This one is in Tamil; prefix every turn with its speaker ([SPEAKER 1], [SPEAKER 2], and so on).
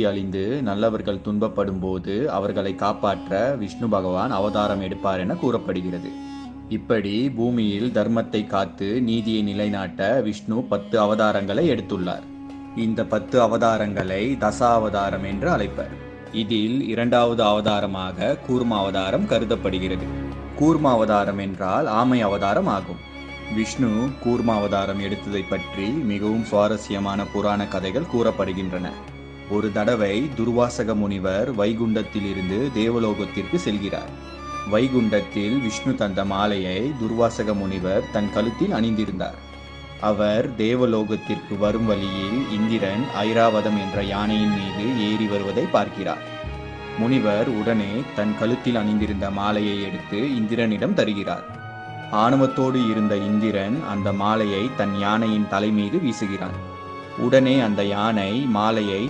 [SPEAKER 1] அழிந்து நல்லவர்கள் துன்பப்படும் போது அவர்களை காப்பாற்ற விஷ்ணு பகவான் அவதாரம் எடுப்பார் என கூறப்படுகிறது. இப்படி பூமியில் தர்மத்தை காத்து நீதியை நிலைநாட்ட விஷ்ணு 10 அவதாரங்களை எடுத்துள்ளார். இந்த 10 அவதாரங்களை தச அவதாரம் என்று அழைப்பர். இதில் 2வது அவதாரமாக கூர்ம அவதாரம் கருதப்படுகிறது. கூர்ம அவதாரம் என்றால் ஆமை அவதாரம் ஆகும். விஷ்ணு கூர்ம அவதாரம் எடுத்ததை பற்றி மிகவும் சுவாரஸ்யமான புராண கதைகள் கூறப்படுகின்றன. ஒரு தடவை துர்வாசக முனிவர் வைகுண்டத்தில் இருந்து தேவலோகத்திற்கு செல்கிறார். வைகுண்டத்தில் விஷ்ணு தந்த மாலையை துர்வாசக முனிவர் தன் கழுத்தில் அணிந்திருந்தார். அவர் தேவலோகத்திற்கு வரும் வழியில் இந்திரன் ஐராவதம் என்ற யானையின் மீது ஏறி வருவதை பார்க்கிறார். முனிவர் உடனே தன் கழுத்தில் அணிந்திருந்த மாலையை எடுத்து இந்திரனிடம் தருகிறார். ஆணவத்தோடு இருந்த இந்திரன் அந்த மாலையை தன் யானையின் தலை மீது வீசுகிறான். உடனே அந்த யானை மாலையை